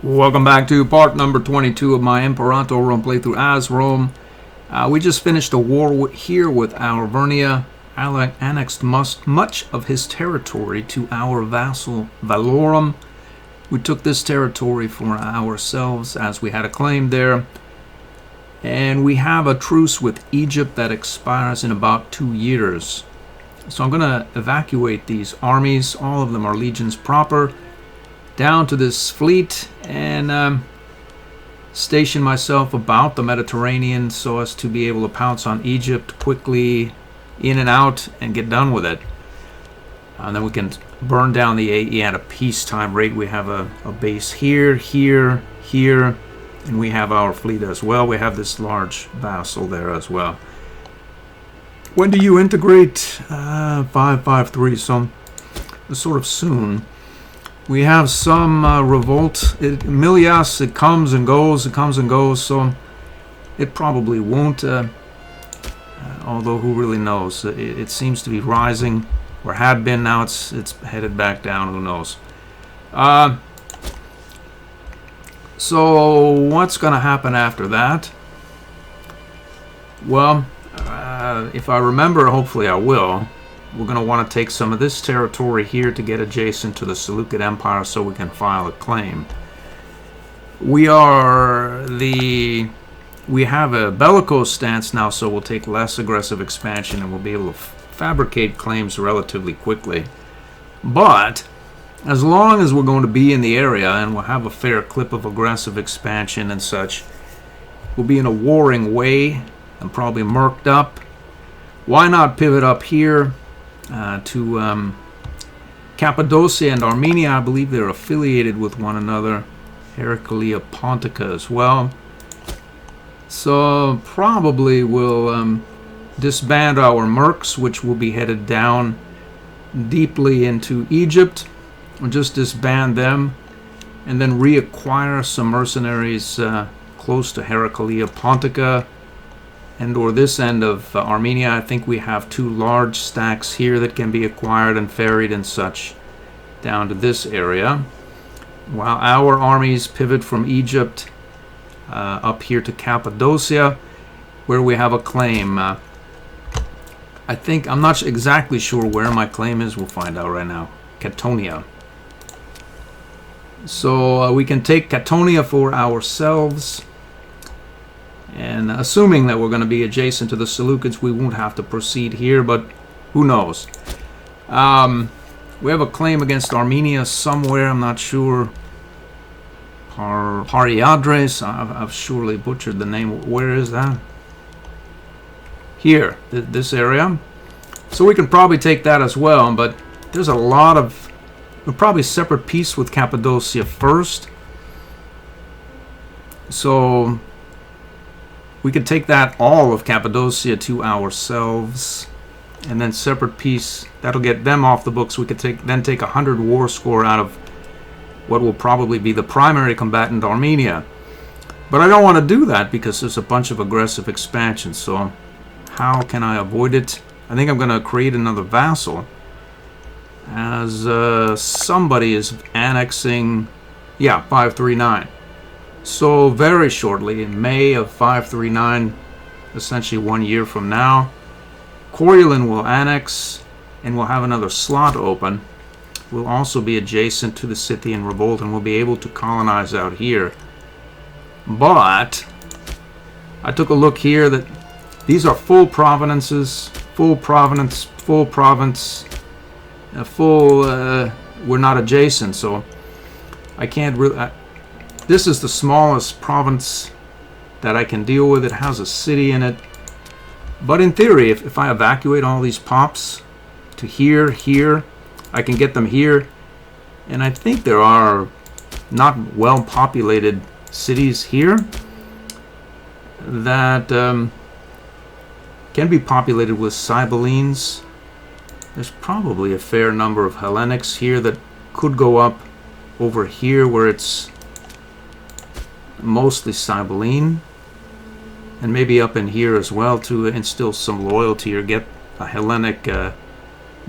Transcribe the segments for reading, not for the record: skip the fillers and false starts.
Welcome back to part number 22 of my Imperator run playthrough as Rome. We just finished a war here with our Vernia, annexed much of his territory to our vassal Valorum. We took this territory for ourselves as we had a claim there. And we have a truce with Egypt that expires in about 2 years. So I'm going to evacuate these armies, all of them are legions proper, down to this fleet and station myself about the Mediterranean so as to be able to pounce on Egypt quickly, in and out, and get done with it. And then we can burn down the AE at a peacetime rate. We have a base here, here, here, and we have our fleet as well. We have this large vassal there as well. When do you integrate? 553, so sort of soon. We have some revolt. Milias, it comes and goes, so it probably won't. Although who really knows? It seems to be rising, or had been. Now it's headed back down. Who knows? So what's going to happen after that? Well, if I remember, hopefully I will. We're going to want to take some of this territory here to get adjacent to the Seleucid Empire so we can file a claim. We have a bellicose stance now, so we'll take less aggressive expansion and we'll be able to fabricate claims relatively quickly. But as long as we're going to be in the area and we'll have a fair clip of aggressive expansion and such, we'll be in a warring way and probably murked up. Why not pivot up here to Cappadocia and Armenia? I believe they're affiliated with one another. Heraclea Pontica as well. So probably we'll disband our mercs, which will be headed down deeply into Egypt. We'll just disband them and then reacquire some mercenaries close to Heraclea Pontica. And or this end of Armenia. I think we have 2 large stacks here that can be acquired and ferried and such down to this area, while our armies pivot from Egypt up here to Cappadocia, where we have a claim. I'm not exactly sure where my claim is. We'll find out right now. Catonia. So we can take Catonia for ourselves. And assuming that we're going to be adjacent to the Seleucids, we won't have to proceed here, but who knows? We have a claim against Armenia somewhere, I'm not sure. Pariadres, I've surely butchered the name. Where is that? Here, this area. So we can probably take that as well, but there's a lot of... We'll probably separate peace with Cappadocia first. So... we could take that, all of Cappadocia, to ourselves, and then separate peace. That'll get them off the books. We could then take 100 war score out of what will probably be the primary combatant, Armenia. But I don't want to do that because there's a bunch of aggressive expansion. So how can I avoid it? I think I'm going to create another vassal, as somebody is annexing, 539. So very shortly, in May of 539, essentially 1 year from now, Coriolan will annex and we'll have another slot open. We'll also be adjacent to the Scythian revolt and we'll be able to colonize out here. But I took a look here that these are full provinces, full province, we're not adjacent, so I can't really... This is the smallest province that I can deal with. It has a city in it. But in theory, if I evacuate all these pops to here, I can get them here. And I think there are not well-populated cities here that can be populated with Cybelenes. There's probably a fair number of Hellenics here that could go up over here where it's mostly Cybele, and maybe up in here as well to instill some loyalty or get a Hellenic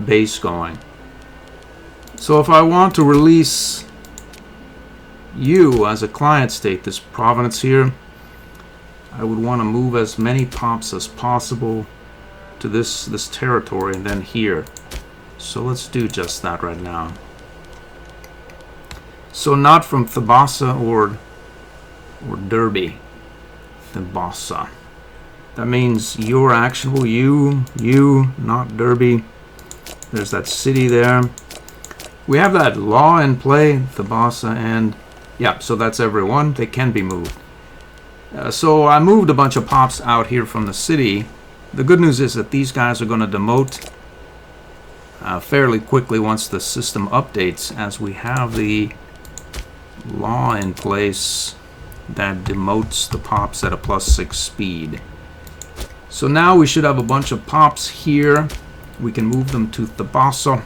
base going. So if I want to release you, as a client state, this province here, I would want to move as many pops as possible to this territory and then here. So let's do just that right now. So not from Thabasa or Derby. Thabasa. That means you're actionable. You, not Derby. There's that city there. We have that law in play, Thabasa, and yeah, so that's everyone. They can be moved. So I moved a bunch of pops out here from the city. The good news is that these guys are going to demote fairly quickly once the system updates, as we have the law in place that demotes the pops at a +6 speed. So now we should have a bunch of pops here. We can move them to Thabasa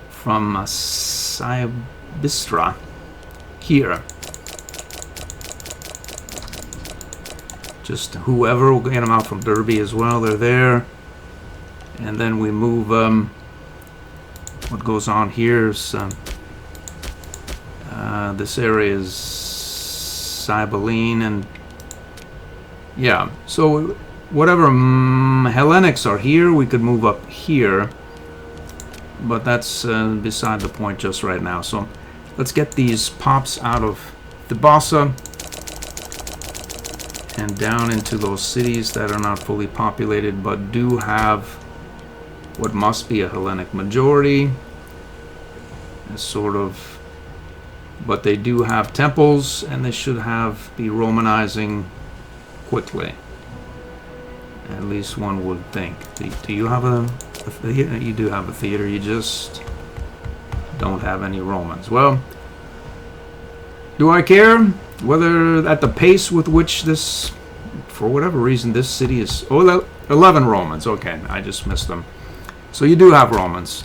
from Saibistra here. Just whoever, will get them out from Derby as well. They're there. And then we move what goes on here is this area is Cybele, and yeah, so whatever Hellenics are here, we could move up here, but that's beside the point just right now. So let's get these pops out of Thabasa and down into those cities that are not fully populated but do have what must be a Hellenic majority, sort of, but they do have temples and they should be Romanizing quickly. At least one would think. Do you have a theater? You do have a theater, you just don't have any Romans. Well, do I care whether at the pace with which this, for whatever reason, this city is... Oh, 11 Romans. Okay, I just missed them. So you do have Romans.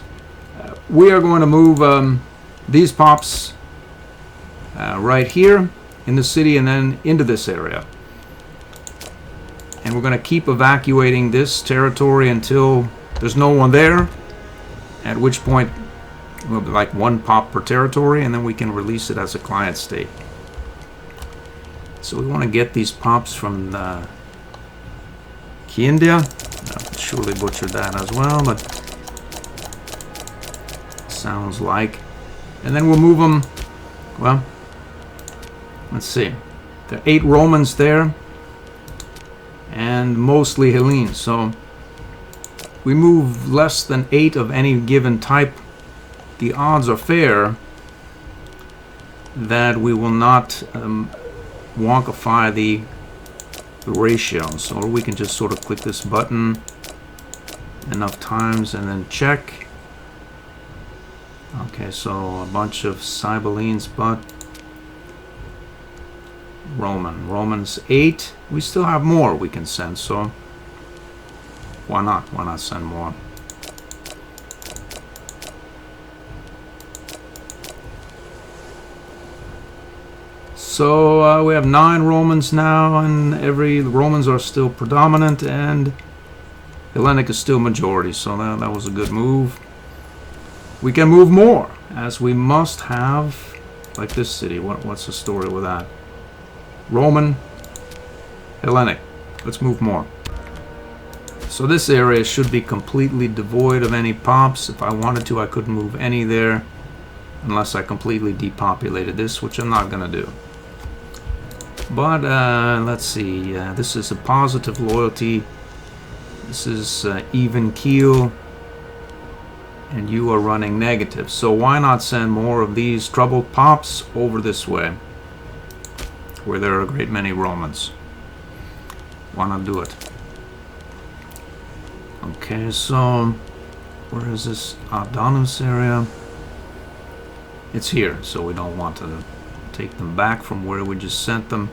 We are going to move these pops right here in the city and then into this area. And we're going to keep evacuating this territory until there's no one there, at which point we'll be like 1 pop per territory, and then we can release it as a client state. So we want to get these pops from Kiindia. I surely butchered that as well, but sounds like. And then we'll move them, well, let's see. There are 8 Romans there, and mostly Hellenes. So we move less than 8 of any given type. The odds are fair that we will not wonkify the ratios. Or we can just sort of click this button enough times and then check. Okay, so a bunch of Cybelenes, but Romans 8. We still have more we can send, so why not? Why not send more? So we have 9 Romans now, and the Romans are still predominant, and Hellenic is still majority, so that was a good move. We can move more, as we must have, like this city. What's the story with that? Roman, Hellenic. Let's move more. So this area should be completely devoid of any pops. If I wanted to, I couldn't move any there unless I completely depopulated this, which I'm not going to do. But let's see. This is a positive loyalty. This is even keel. And you are running negative. So why not send more of these troubled pops over this way, where there are a great many Romans? Why not do it? Okay, so where is this Adonis area? It's here, so we don't want to take them back from where we just sent them.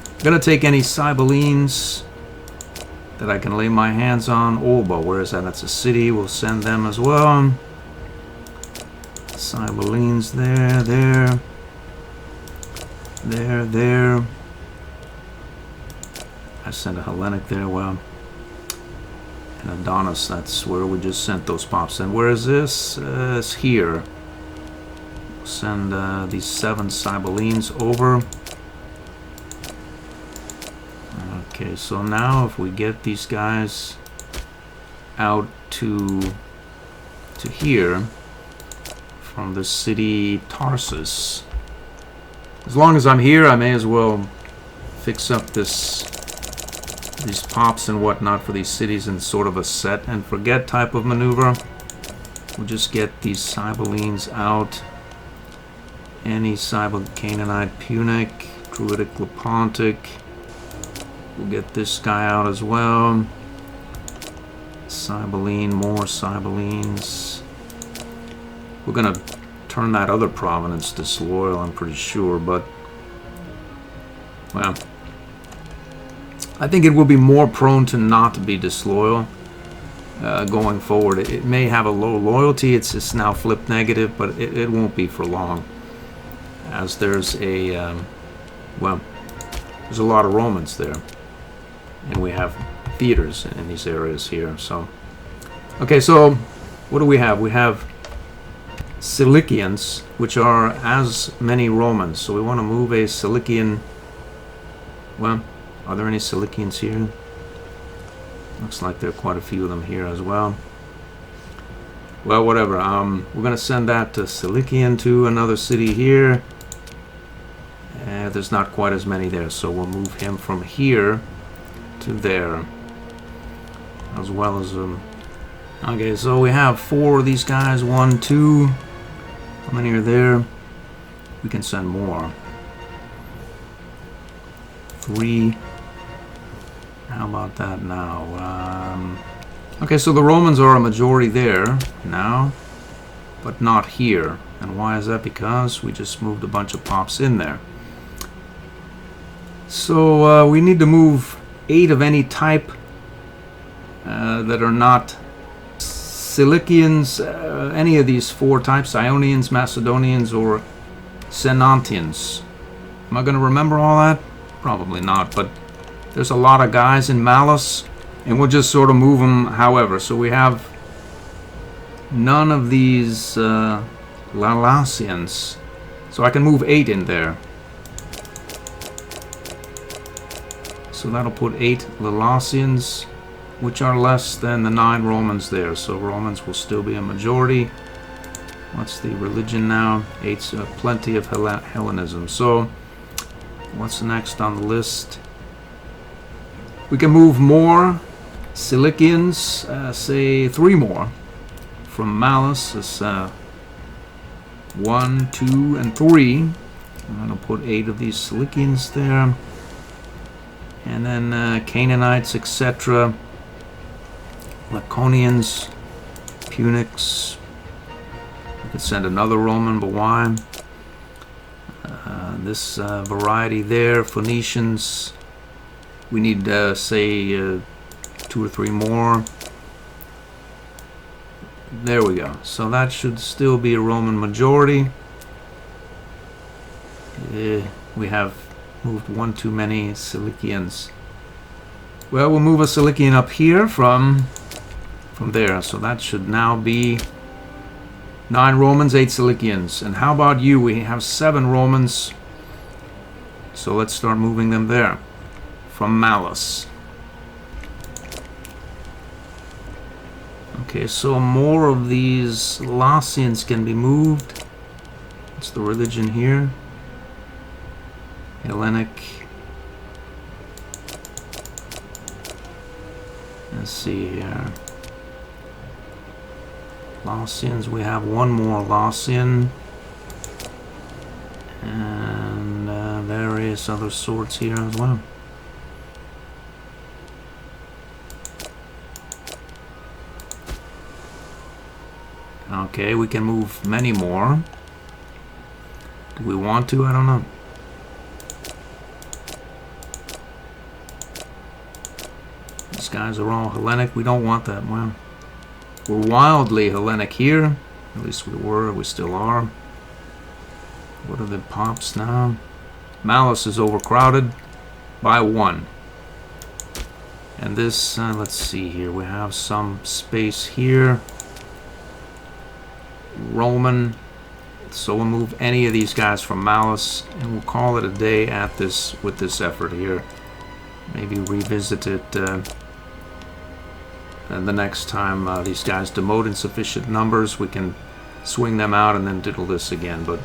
I'm gonna take any Cybelenes that I can lay my hands on. Olba, where is that? That's a city. We'll send them as well. Cybelenes there. I sent a Hellenic there. Well, and Adonis, that's where we just sent those pops. And where is this? It's here. Send these 7 Cybelenes over. Okay, so now if we get these guys out to here from the city Tarsus. As long as I'm here, I may as well fix up these pops and whatnot for these cities in sort of a set and forget type of maneuver. We'll just get these Cybelenes out. Any Cyber Canaanite Punic, Druidic Lepontic. We'll get this guy out as well. Cybelene, more Cybelenes. We're gonna turn that other province disloyal, I'm pretty sure, but well, I think it will be more prone to not be disloyal going forward. It may have a low loyalty. It's just now flipped negative, but it won't be for long, as there's a well, there's a lot of Romans there, and we have theaters in these areas here. So okay, so what do we have? We have Cilicians, which are as many Romans. So we want to move a Cilician. Well, are there any Cilicians here? Looks like there are quite a few of them here as well. Well, whatever. We're going to send that to Cilician to another city here. There's not quite as many there, so we'll move him from here to there, as well as okay, so we have 4 of these guys. 1, 2. How many are there? We can send more. 3. How about that now? Okay, so the Romans are a majority there now, but not here. And why is that? Because we just moved a bunch of pops in there. So we need to move 8 of any type that are not Cilicians, any of these 4 types: Ionians, Macedonians, or Senantians. Am I going to remember all that? Probably not, but there's a lot of guys in Malus, and we'll just sort of move them however. So we have none of these Lalasians, so I can move 8 in there. So that'll put 8 Lalasians, which are less than the 9 Romans there. So Romans will still be a majority. What's the religion now? 8's plenty of Hellenism. So what's next on the list? We can move more Cilicians, say 3 more from Malus. It's 1, 2, and 3. And that'll put 8 of these Cilicians there. And then Canaanites, etc. Laconians, Punics. We could send another Roman, but why? This variety there, Phoenicians. We need, say, 2 or 3 more. There we go. So that should still be a Roman majority. We have moved 1 too many Cilicians. Well, we'll move a Cilician up here from there. So that should now be 9 Romans, 8 Cilicians. And how about you? We have 7 Romans. So let's start moving them there from Malus. Okay, so more of these Lassians can be moved. What's the religion here? Hellenic. Let's see here. Lassians, we have 1 more Lassian. And various other sorts here as well. Okay, we can move many more. Do we want to? I don't know. These guys are all Hellenic. We don't want that. Well, we're wildly Hellenic here. At least we were. We still are. What are the pops now? Malus is overcrowded by 1. And this, let's see here. We have some space here. Roman. So we'll move any of these guys from Malice, and we'll call it a day at this with this effort here. Maybe revisit it and the next time these guys demote in sufficient numbers, we can swing them out and then diddle this again. But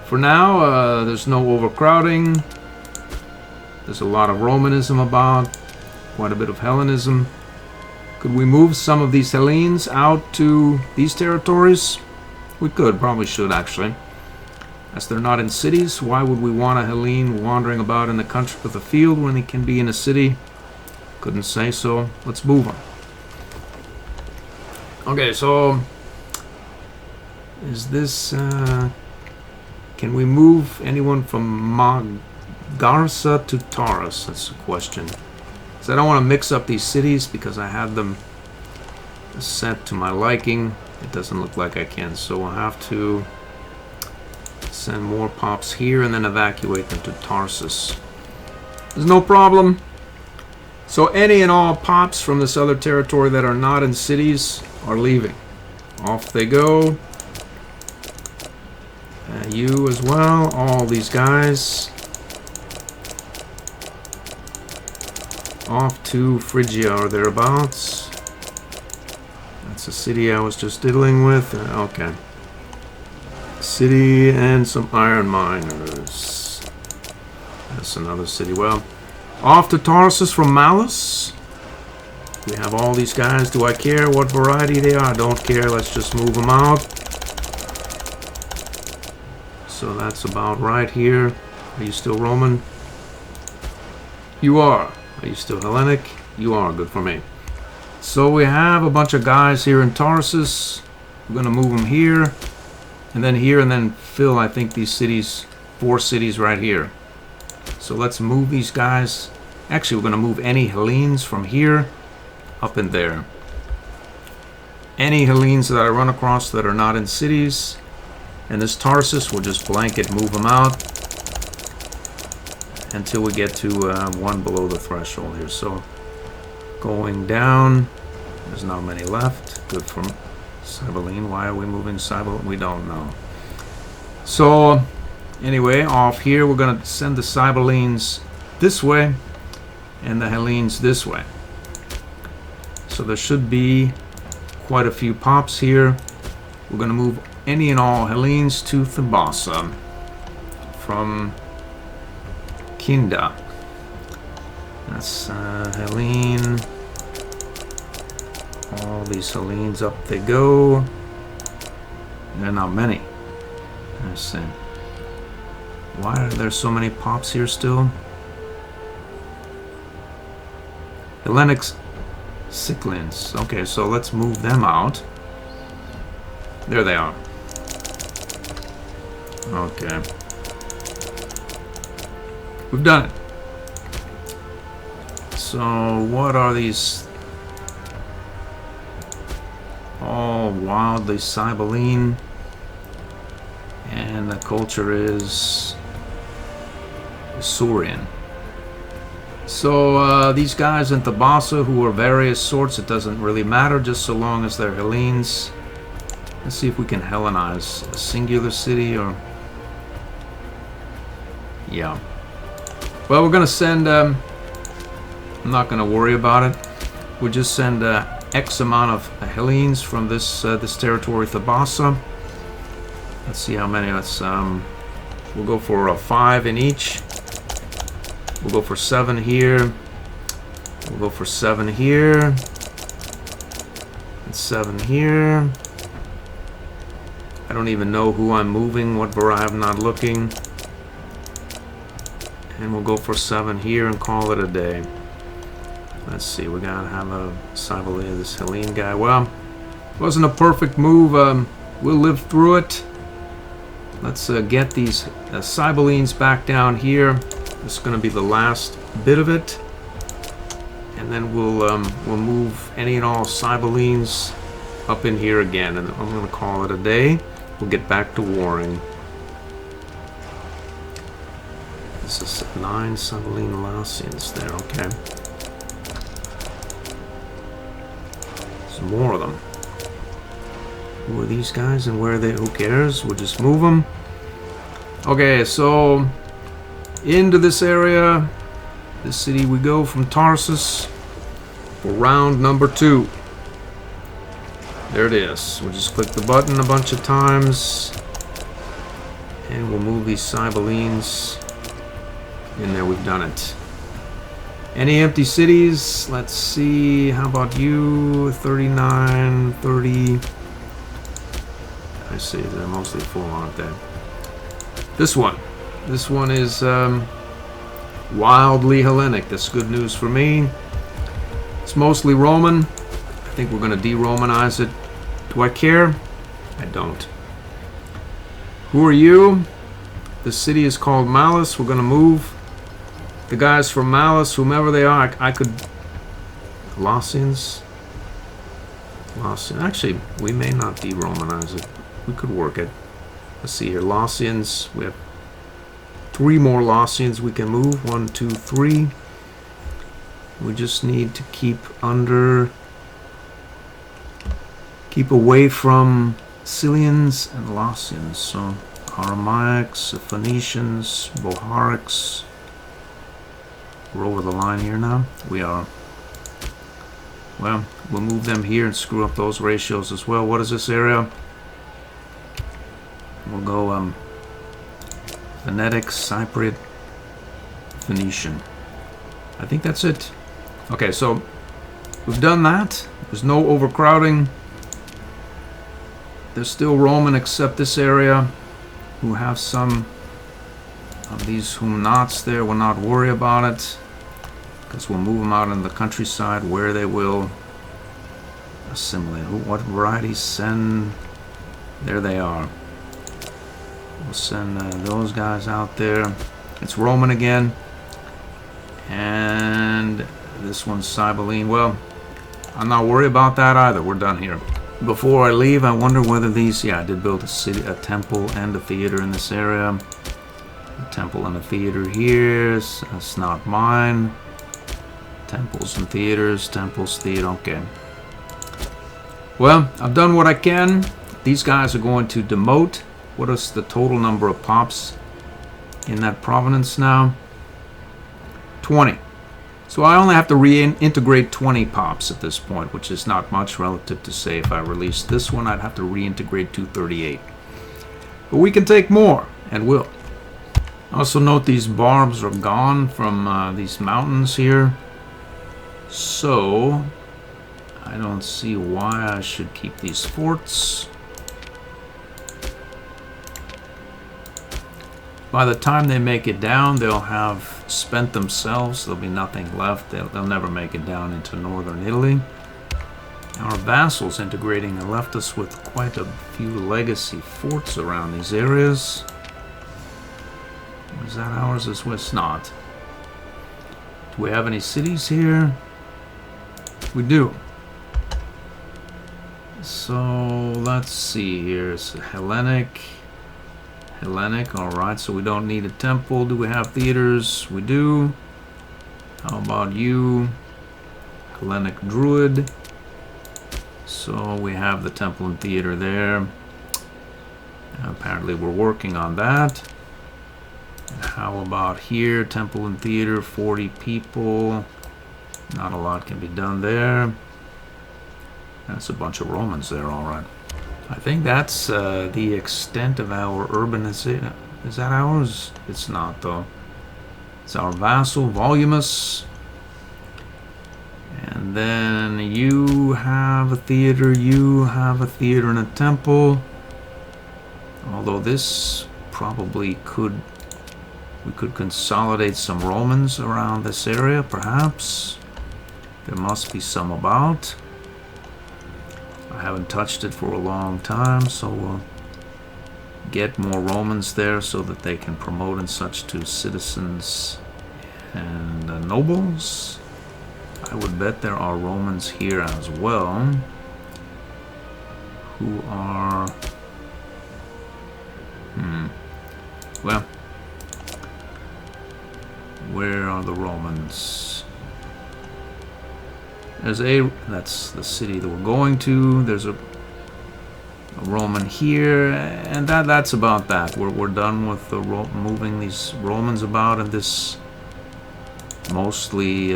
for now, there's no overcrowding. There's a lot of Romanism about, quite a bit of Hellenism. Could we move some of these Hellenes out to these territories? We could, probably should actually. As they're not in cities, why would we want a Hellene wandering about in the country of the field when he can be in a city? Couldn't say so. Let's move them. Okay, so is this can we move anyone from Magarsa to Taurus? That's the question. So I don't want to mix up these cities because I had them set to my liking. It doesn't look like I can, so we'll have to send more pops here and then evacuate them to Tarsus. There's no problem. So any and all pops from this other territory that are not in cities are leaving. Off they go. You as well, all these guys. Off to Phrygia or thereabouts. That's a city I was just diddling with. Okay. City and some iron miners. That's another city. Well, off to Tarsus from Malice. We have all these guys. Do I care what variety they are? I don't care. Let's just move them out. So that's about right here. Are you still Roman? You are. Are you still Hellenic? You are. Good for me. So we have a bunch of guys here in Tarsus. We're going to move them here. And then fill, I think, these cities, 4 cities right here. So let's move these guys. Actually, we're going to move any Hellenes from here up in there. Any Hellenes that I run across that are not in cities. And this Tarsus, we'll just blanket move them out until we get to 1 below the threshold here. So going down, there's not many left. Good for Cybele. Why are we moving Cybele? We don't know. So anyway, off here we're going to send the Cybelenes this way and the Hellenes this way. So there should be quite a few pops here. We're going to move any and all Hellenes to Thebasa from Kinda. That's Hellene. All these Hellenes up they go. There are not many. Let's see. Why are there so many pops here still? Hellenic Cyclians. Okay, so let's move them out. There they are. Okay. We've done it. So what are these? All wildly Cybele, and the culture is Saurian. So these guys in Thebasa who are various sorts, it doesn't really matter just so long as they're Hellenes. Let's see if we can Hellenize a singular city or... Yeah. Well, we're going to send... I'm not going to worry about it. We'll just send X amount of Hellenes from this this territory, Thebasa. Let's see how many. Let's we'll go for 5 in each. We'll go for 7 here. We'll go for 7 here. And 7 here. I don't even know who I'm moving, what variety I'm not looking. And we'll go for 7 here and call it a day. Let's see, we gotta have a Cybele, this Hellene guy. Well, wasn't a perfect move. We'll live through it. Let's get these Cybelenes back down here. This is gonna be the last bit of it, and then we'll move any and all Cybelenes up in here again, and I'm gonna call it a day. We'll get back to warring. This is 9 Cybele Laosians there. Okay. More of them. Who are these guys and where are they? Who cares? We'll just move them. Okay, so into this area, this city we go from Tarsus for round number 2. There it is. We'll just click the button a bunch of times and we'll move these Cybelines in there. We've done it. Any empty cities? Let's see. How about you? 39, 30. I see they're mostly full, aren't they? This one. This one is wildly Hellenic. That's good news for me. It's mostly Roman. I think we're going to de-Romanize it. Do I care? I don't. Who are you? The city is called Malice. We're going to move the guys from Malice, whomever they are. I could... Colossians? Actually, we may not de-Romanize it. We could work it. Let's see here. Lausians. We have 3 more Lausians we can move. 1, 2, 3. We just need to keep away from Scythians and Lausians. So Aramaics, Phoenicians, Boharics. We're over the line here now. We are. Well, we'll move them here and screw up those ratios as well. What is this area? We'll go Venetic, Cypriot, Phoenician. I think that's it. Okay, so we've done that. There's no overcrowding. There's still Roman except this area, who have some of these whom-nots there. We'll not worry about it, because we'll move them out in the countryside where they will assimilate. What varieties? Send. There they are. We'll send those guys out there. It's Roman again. And this one's Cybeline. Well, I'm not worried about that either. We're done here. Before I leave, I wonder whether these... Yeah, I did build a temple and a theater in this area. A temple and a theater here. That's not mine. Temples and theaters. Temples, theater. Okay. Well, I've done what I can. These guys are going to demote. What is the total number of pops in that province now? 20. So I only have to reintegrate 20 pops at this point, which is not much relative to, say, if I released this one, I'd have to reintegrate 238. But we can take more, and will. Also note these barbs are gone from these mountains here. So I don't see why I should keep these forts. By the time they make it down, they'll have spent themselves. There'll be nothing left. They'll never make it down into northern Italy. Our vassals integrating and left us with quite a few legacy forts around these areas. Is that ours as well? It's not. Do we have any cities here? We do. So let's see here. It's Hellenic. Alright, so we don't need a temple. Do we have theaters? We do. How about you? Hellenic Druid. So we have the temple and theater there. Apparently we're working on that. And how about here? Temple and theater, 40 people. Not a lot can be done there. That's a bunch of Romans there, alright. I think that's the extent of our urbanization. Is that ours? It's not, though. It's our vassal, Volumus. And then you have a theater, you have a theater and a temple. Although this probably could... We could consolidate some Romans around this area, perhaps. There must be some about. I haven't touched it for a long time, so we'll get more Romans there so that they can promote and such to citizens and nobles. I would bet there are Romans here as well who are... Well, where are the Romans? There's a... That's the city that we're going to. There's a... a Roman here, and that's about that. We're done with the moving these Romans about in this mostly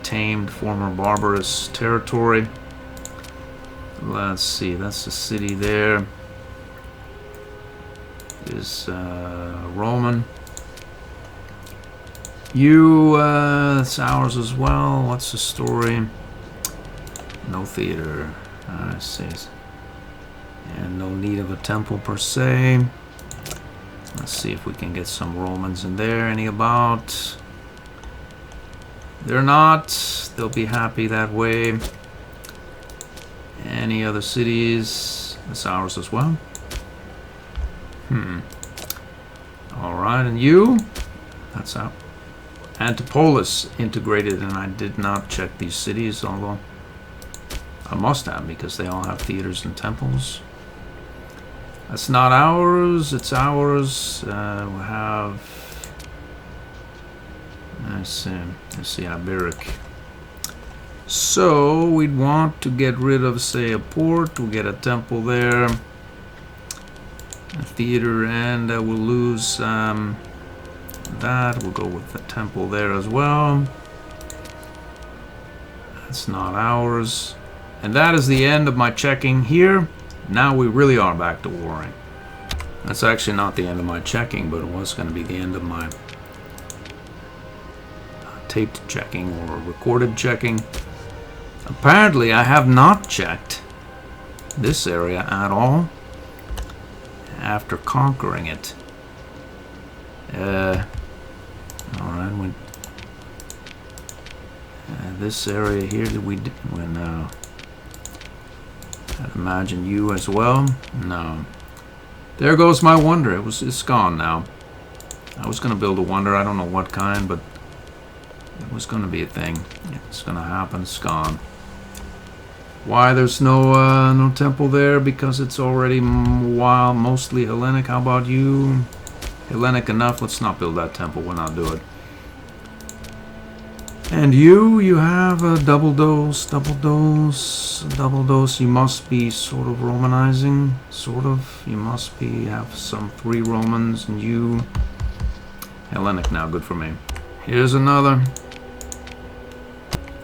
tamed, former barbarous territory. Let's see, that's the city there. Is Roman. It's ours as well. What's the story? No theater. I see. And no need of a temple per se. Let's see if we can get some Romans in there. Any about? They're not. They'll be happy that way. Any other cities? It's ours as well. Alright, and you? That's out. Antipolis integrated, and I did not check these cities, although I must have because they all have theaters and temples. That's not ours, it's ours. We have... Let's see, Iberic. So, we'd want to get rid of, say, a port. We'll get a temple there. A theater, and we'll lose that. We'll go with the temple there as well. That's not ours. And that is the end of my checking here. Now we really are back to warring. That's actually not the end of my checking, but it was going to be the end of my taped checking or recorded checking. Apparently I have not checked this area at all after conquering it. Alright, when this area here, did we when I'd imagine you as well? No. There goes my wonder. It's gone now. I was gonna build a wonder, I don't know what kind, but it was gonna be a thing. It's gonna happen, it's gone. Why there's no temple there? Because it's already mostly Hellenic. How about you? Hellenic enough. Let's not build that temple. We'll not do it. And you have a double dose. You must be sort of Romanizing. Sort of. You must have some 3 Romans, and you Hellenic now. Good for me. Here's another.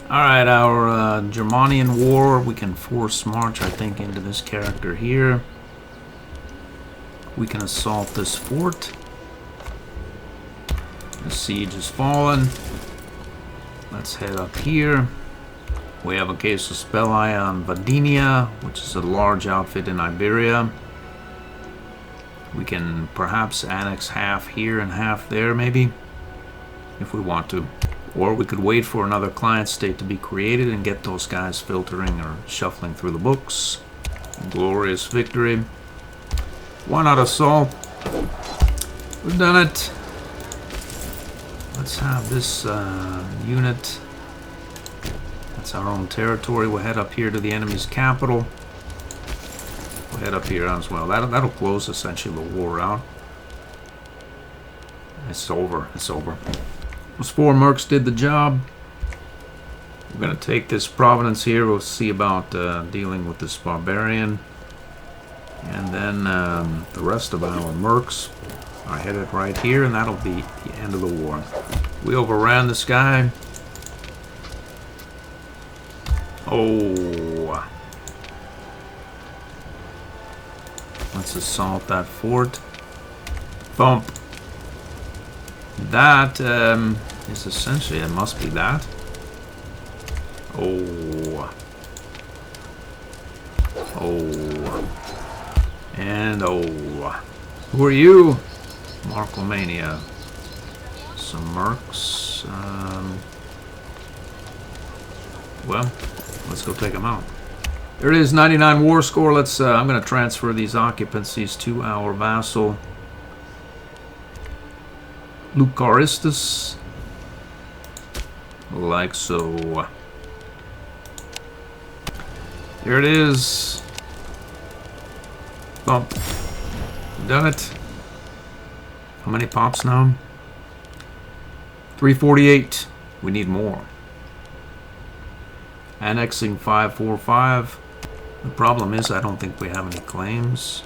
Alright, our Germanian war, we can force march, I think, into this character here. We can assault this fort. The siege is fallen. Let's head up here. We have a casus belli on Vadinia, which is a large outfit in Iberia. We can perhaps annex half here and half there, maybe, if we want to. Or we could wait for another client state to be created and get those guys filtering or shuffling through the books. Glorious victory. Why not assault? We've done it. Let's have this unit. That's our own territory. We'll head up here to the enemy's capital. We'll head up here as well. That'll close essentially the war out. It's over. It's over. Those 4 mercs did the job. We're going to take this province here. We'll see about dealing with this barbarian. And then the rest of our mercs are headed right here, and that'll be the end of the war. We overran this guy. Oh. Let's assault that fort. Bump. That is essentially, it must be that. Oh. Oh. And oh. Who are you? Markomania. Some mercs. Well, let's go take them out. There it is, 99 war score. Let's. I'm going to transfer these occupancies to our vassal. Lucaristus, like so. Here it is. Bump. Done it. How many pops now? 348. We need more. Annexing 545. The problem is I don't think we have any claims.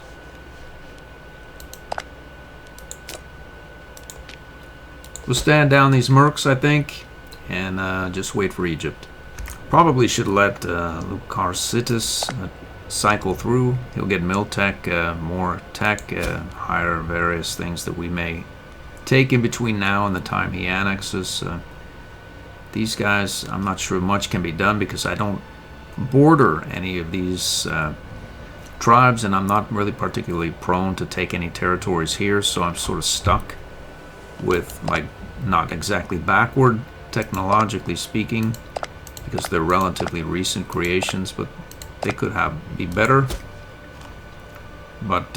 We'll stand down these mercs, I think, and just wait for Egypt. Probably should let Lucarsitus cycle through. He'll get mill tech, more tech, higher various things that we may take in between now and the time he annexes. These guys, I'm not sure much can be done because I don't border any of these tribes, and I'm not really particularly prone to take any territories here, so I'm sort of stuck with, like, not exactly backward technologically speaking, because they're relatively recent creations, but they could be better. But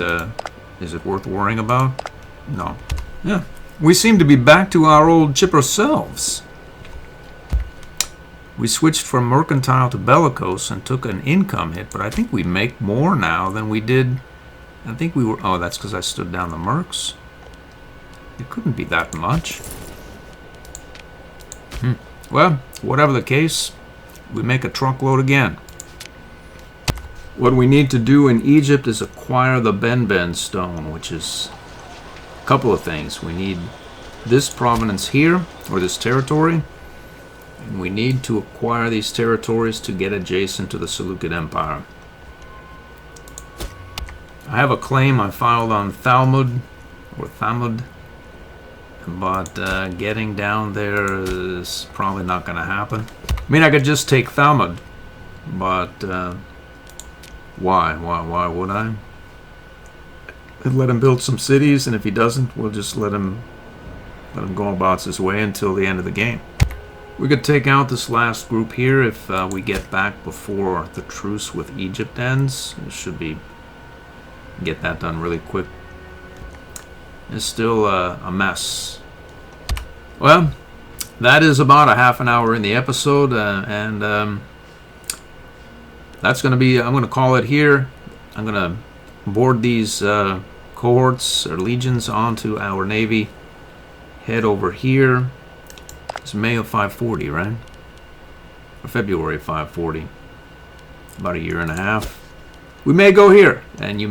is it worth worrying about? No. Yeah, we seem to be back to our old chipper selves. We switched from mercantile to bellicose and took an income hit, but I think we make more now than we did. I think we were... Oh, that's because I stood down the mercs. It couldn't be that much. Well, whatever the case, we make a truckload again. What we need to do in Egypt is acquire the Ben stone, which is a couple of things. We need this provenance here, or this territory, and we need to acquire these territories to get adjacent to the Seleucid Empire. I have a claim I filed on Thamud, but getting down there is probably not going to happen. I mean, I could just take Thamud, but why would I? I'd let him build some cities, and if he doesn't, we'll just let him go about his way until the end of the game. We could take out this last group here if we get back before the truce with Egypt ends. It should be get that done really quick. It's still a mess. Well, that is about a half an hour in the episode, and that's going to be, I'm going to call it here. I'm going to board these cohorts or legions onto our navy, head over here. It's May of 540, right? Or February of 540. About a year and a half. We may go here, and we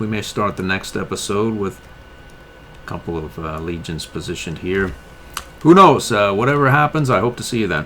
may start the next episode with a couple of legions positioned here. Who knows? Whatever happens, I hope to see you then.